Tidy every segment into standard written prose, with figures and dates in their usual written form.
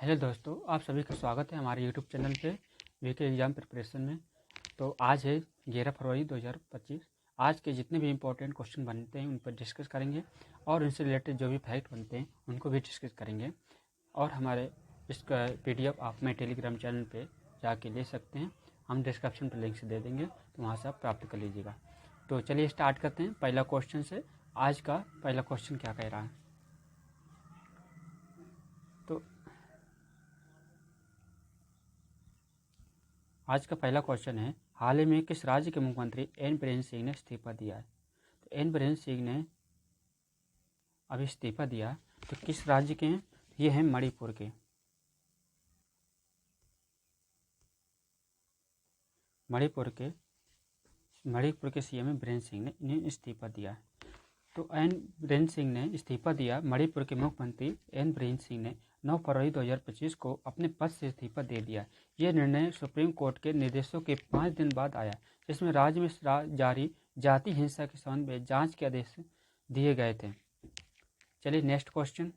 Hello दोस्तों, आप सभी का स्वागत है हमारे यूट्यूब चैनल पे वीके एग्ज़ाम प्रिपरेशन में। तो आज है 11 फरवरी 2025। आज के जितने भी इम्पोर्टेंट क्वेश्चन बनते हैं उन पर डिस्कस करेंगे और उनसे रिलेटेड जो भी फैक्ट बनते हैं उनको भी डिस्कस करेंगे। और हमारे इसका PDF आप में टेलीग्राम चैनल पे जाके ले सकते हैं। हम डिस्क्रिप्शन पर लिंक से दे देंगे, तो वहाँ से आप प्राप्त कर लीजिएगा। तो चलिए स्टार्ट करते हैं पहला क्वेश्चन से। आज का पहला क्वेश्चन क्या कह रहा है? तो आज का पहला क्वेश्चन है, हाल ही में किस राज्य के मुख्यमंत्री एन बीरेन सिंह ने इस्तीफा दिया है? तो एन बीरेन सिंह ने अभी इस्तीफा दिया। तो किस राज्य के हैं? ये हैं मणिपुर के। मणिपुर के सीएम बीरेन सिंह ने इन्हें इस्तीफा दिया है। तो एन बीरेन सिंह ने इस्तीफा दिया। मणिपुर के मुख्यमंत्री एन बीरेन सिंह ने 9 फरवरी 2025 को अपने पद से इस्तीफा दे दिया। ये निर्णय सुप्रीम कोर्ट के निर्देशों के 5 दिन बाद आया, जिसमें राज्य में जारी जाति हिंसा के संबंध में जांच के आदेश दिए गए थे। चलिए नेक्स्ट क्वेश्चन।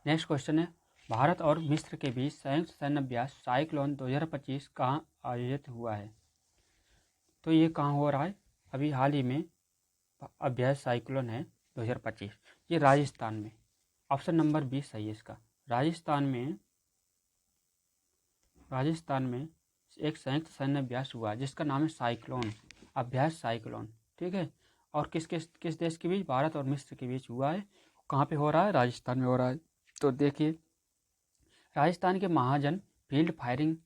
नेक्स्ट क्वेश्चन है, भारत और मिस्र के बीच संयुक्त सैन्य अभ्यास साइक्लोन 2025 कहाँ आयोजित हुआ है? तो ये कहाँ हो रहा है? अभी हाल ही में अभ्यास साइक्लोन है 2025। ये राजस्थान में। ऑप्शन नंबर 20 सही है इसका। राजस्थान में एक संयुक्त सैन्य अभ्यास हुआ जिसका नाम है साइक्लोन, अभ्यास साइक्लोन। ठीक है। और किस देश के बीच? भारत और मिस्र के बीच हुआ है। कहाँ पे हो रहा है? राजस्थान में हो रहा है। तो देखिए, राजस्थान के महाजन फील्ड फायरिंग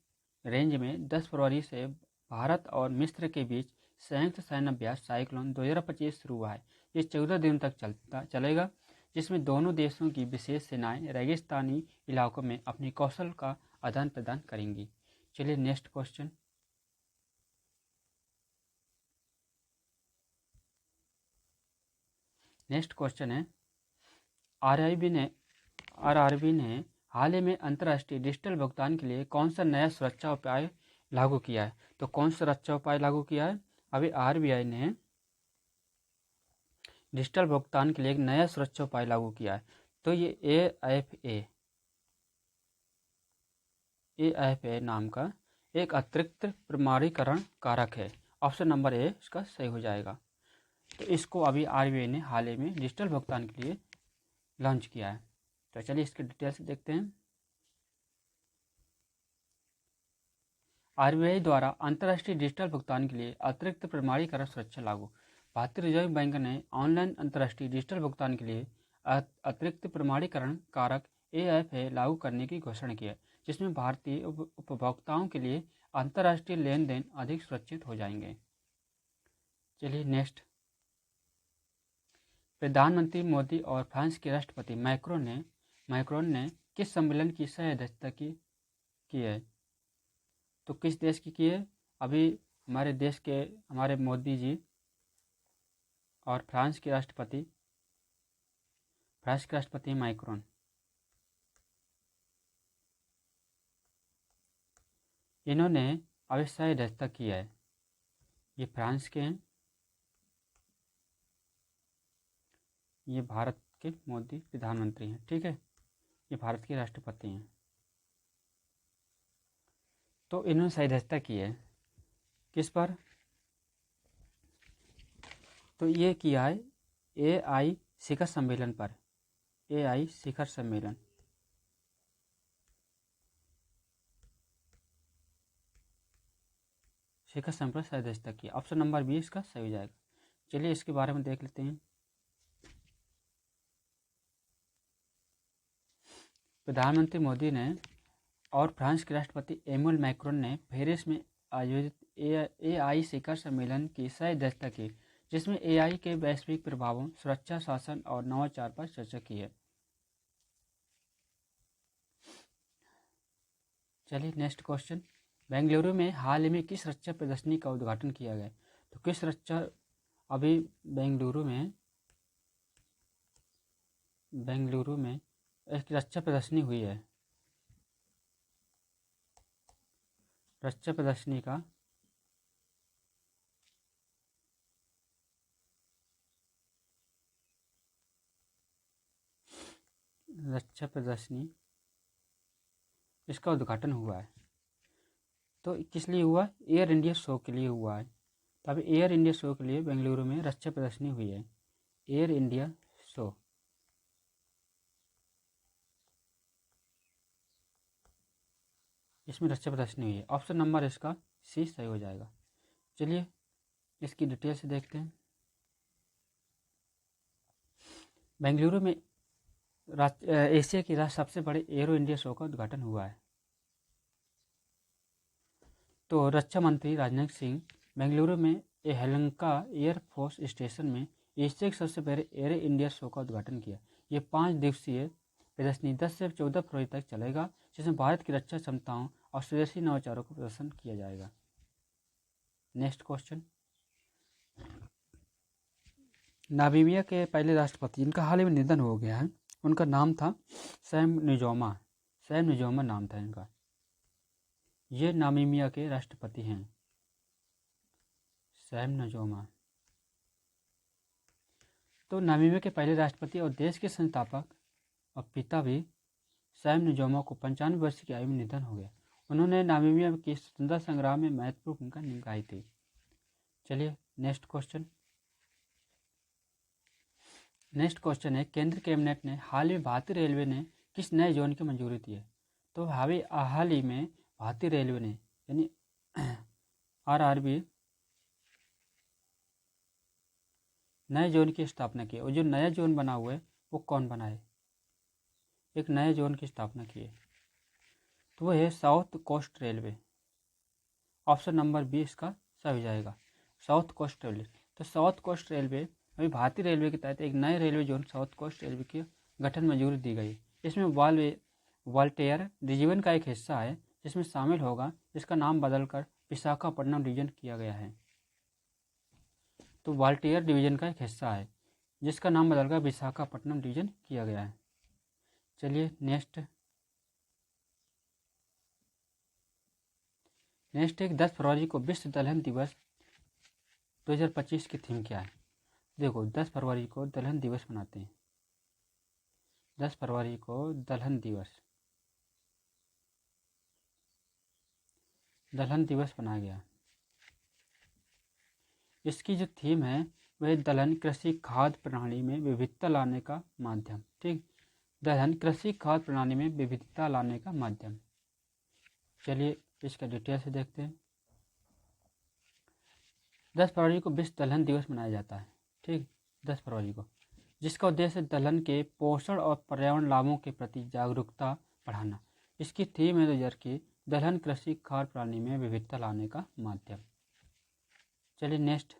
रेंज में 10 फरवरी से भारत और मिस्र के बीच संयुक्त सैन्य अभ्यास साइक्लोन 2025 शुरू हुआ है। ये 14 दिन तक चलेगा, जिसमें दोनों देशों की विशेष सेनाएं रेगिस्तानी इलाकों में अपनी कौशल का आदान प्रदान करेंगी। चलिए नेक्स्ट क्वेश्चन। नेक्स्ट क्वेश्चन है, आरआरबी ने हाल ही में अंतर्राष्ट्रीय डिजिटल भुगतान के लिए कौन सा नया सुरक्षा उपाय लागू किया है? तो कौन सा सुरक्षा उपाय लागू किया है? अभी आरबीआई ने डिजिटल भुगतान के लिए एक नया सुरक्षा उपाय लागू किया है। तो ये एएफए नाम का एक अतिरिक्त प्रमाणीकरण कारक है। ऑप्शन नंबर ए इसका सही हो जाएगा। तो इसको अभी आरबीआई ने हाल ही में डिजिटल भुगतान के लिए लॉन्च किया है। तो चलिए इसके डिटेल्स देखते हैं। आरबीआई द्वारा अंतर्राष्ट्रीय डिजिटल भुगतान के लिए अतिरिक्त प्रमाणीकरण सुरक्षा लागू। भारतीय रिजर्व बैंक ने ऑनलाइन अंतर्राष्ट्रीय डिजिटल भुगतान के लिए अतिरिक्त प्रमाणीकरण कारक एएफए लागू करने की घोषणा की है, जिसमें भारतीय उपभोक्ताओं के लिए अंतर्राष्ट्रीय लेन देन अधिक सुरक्षित हो जाएंगे। चलिए नेक्स्ट। प्रधानमंत्री मोदी और फ्रांस के राष्ट्रपति मैक्रोन ने किस सम्मेलन की सह अध्यक्षता की है? तो किस देश की है? अभी हमारे देश के हमारे मोदी जी और फ्रांस के राष्ट्रपति मैक्रोन, इन्होंने अभी सह अध्यक्षता की है। ये फ्रांस के हैं, ये भारत के मोदी प्रधानमंत्री हैं। ठीक है, ये भारत के राष्ट्रपति हैं। तो इन्होंने सह अध्यक्षता की है किस पर? तो ये किया है एआई शिखर सम्मेलन पर। एआई शिखर सम्मेलन पर सह अध्यक्षता की। ऑप्शन नंबर 20 का सही हो जाएगा। चलिए इसके बारे में देख लेते हैं। प्रधानमंत्री मोदी ने और फ्रांस के राष्ट्रपति एमुअल मैक्रोन ने पेरिस में आयोजित एआई शिखर सम्मेलन की सह अध्यक्षता की, जिसमें एआई के वैश्विक प्रभावों, सुरक्षा, शासन और नवाचार पर चर्चा की है। चलिए नेक्स्ट क्वेश्चन। बेंगलुरु में हाल ही में किस रक्षा प्रदर्शनी का उद्घाटन किया गया? तो किस रक्षा अभी बेंगलुरु में एक रक्षा प्रदर्शनी हुई है। रक्षा प्रदर्शनी का रक्षा प्रदर्शनी इसका उद्घाटन हुआ है। तो किस लिए हुआ? एयर इंडिया शो के लिए हुआ है। तो अभी एयर इंडिया शो के लिए बेंगलुरु में रक्षा प्रदर्शनी हुई है। एयर इंडिया शो, इसमें रक्षा प्रदर्शनी हुई है। ऑप्शन नंबर इसका सी सही हो जाएगा। चलिए इसकी डिटेल से देखते हैं। बेंगलुरु में एशिया की सबसे बड़े एरो इंडिया शो का उद्घाटन हुआ है। तो रक्षा मंत्री राजनाथ सिंह बेंगलुरु में यलहंका एयरफोर्स स्टेशन में एशिया के सबसे बड़े एरो इंडिया शो का उद्घाटन किया। ये 5 दिवसीय प्रदर्शनी 10 से 14 फरवरी तक चलेगा, जिसमें भारत की रक्षा क्षमताओं और स्वदेशी नवाचारों का प्रदर्शन किया जाएगा। नेक्स्ट क्वेश्चन, नामीबिया के पहले राष्ट्रपति, इनका हाल ही में निधन हो गया है। उनका नाम था सैम नुजोमा। सैम नुजोमा नाम था इनका। ये नामीबिया के राष्ट्रपति हैं, सैम नुजोमा। तो नामीबिया के पहले राष्ट्रपति और देश के संस्थापक और पिता भी सैम नुजोमा को 95 वर्ष की आयु में निधन हो गया। उन्होंने नामीबिया के स्वतंत्रता संग्राम में महत्वपूर्ण भूमिका निभाई थी। चलिए नेक्स्ट क्वेश्चन। नेक्स्ट क्वेश्चन है, केंद्र कैबिनेट ने हाल ही में भारतीय रेलवे ने किस नए जोन की मंजूरी दी है? तो हाल ही में भारतीय रेलवे ने यानी आरआरबी नए जोन की स्थापना की। और जो नया जोन बना हुआ है वो कौन बना है? एक नए जोन की स्थापना की है, तो वो है south coast railway. Option number B इसका सही हो जाएगा, साउथ कोस्ट रेलवे। तो साउथ कोस्ट रेलवे अभी भारतीय रेलवे के तहत एक नए railway zone south coast railway की गठन मंजूरी दी गई। इसमें वाल्टेयर डिवीजन का एक हिस्सा है जिसमें शामिल होगा, जिसका नाम बदलकर विशाखापट्टनम डिवीजन किया गया है। तो वाल्टेयर डिवीजन का एक हिस्सा है जिसका नाम बदलकर विशाखापट्टनम डिवीजन किया गया है। चलिए नेक्स्ट एक 10 फरवरी को विश्व दलहन दिवस 2025 की थीम क्या है? देखो 10 फरवरी को दलहन दिवस मनाते हैं। 10 फरवरी को दलहन दिवस मनाया गया। इसकी जो थीम है वह दलहन कृषि खाद्य प्रणाली में विविधता लाने का माध्यम। ठीक, दलहन कृषि खाद्य प्रणाली में विविधता लाने का माध्यम। चलिए इसका डिटेल से देखते हैं। 10 फरवरी को विश्व दलहन दिवस मनाया जाता है। ठीक, 10 फरवरी को, जिसका उद्देश्य दलहन के पोषण और पर्यावरण लाभों के प्रति जागरूकता बढ़ाना। इसकी थीम है 2000 की दलहन कृषि खाद्य प्रणाली में विविधता लाने का माध्यम। चलिए नेक्स्ट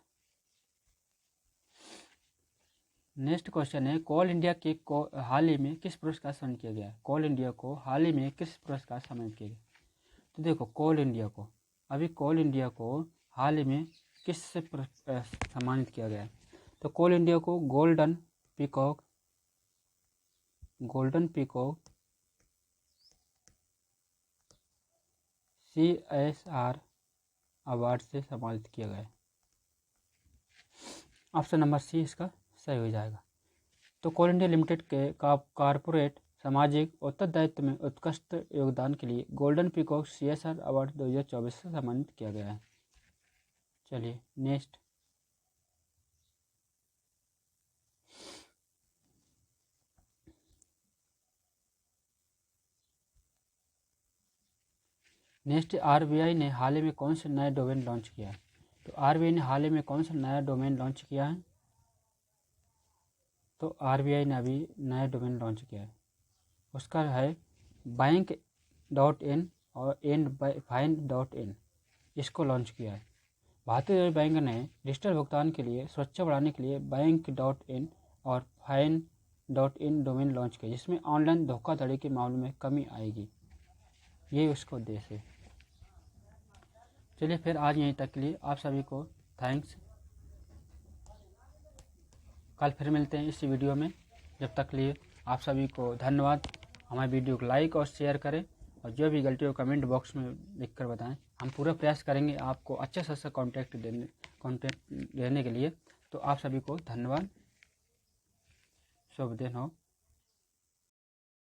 क्वेश्चन है, कोल इंडिया के हाल ही में किस पुरस्कार सम्मानित किया गया है? कोल इंडिया को हाल ही में किस पुरस्कार सम्मानित किया गया? तो देखो कोल इंडिया को हाल ही में किस से सम्मानित किया गया है? तो कोल इंडिया को गोल्डन पीकॉक CSR अवार्ड से सम्मानित किया गया है। ऑप्शन नंबर सी इसका सही हो जाएगा। तो कोल इंडिया लिमिटेड के कॉर्पोरेट सामाजिक उत्तरदायित्व में उत्कृष्ट योगदान के लिए गोल्डन पीकॉक CSR अवार्ड 2024 से सम्मानित किया गया है। चलिए नेक्स्ट RBI ने हाल ही में कौन से नए डोमेन लॉन्च किया है? तो RBI ने हाल ही में कौन सा नया डोमेन लॉन्च किया है? तो RBI ने अभी नया डोमेन लॉन्च किया है, उसका है बैंक.in और fine.in। इसको लॉन्च किया है। भारतीय रिजर्व बैंक ने डिजिटल भुगतान के लिए सुरक्षा बढ़ाने के लिए बैंक.in और fine.in डोमेन लॉन्च किया, जिसमें ऑनलाइन धोखाधड़ी के मामलों में कमी आएगी। ये उसका उद्देश्य है। चलिए फिर आज यहीं तक के लिए आप सभी को थैंक्स। कल फिर मिलते हैं इस वीडियो में। जब तक लिए आप सभी को धन्यवाद। हमारे वीडियो को लाइक और शेयर करें और जो भी गलती हो कमेंट बॉक्स में लिखकर बताएं। हम पूरा प्रयास करेंगे आपको अच्छे से अच्छा कंटेंट देने के लिए। तो आप सभी को धन्यवाद। शुभ दिन हो।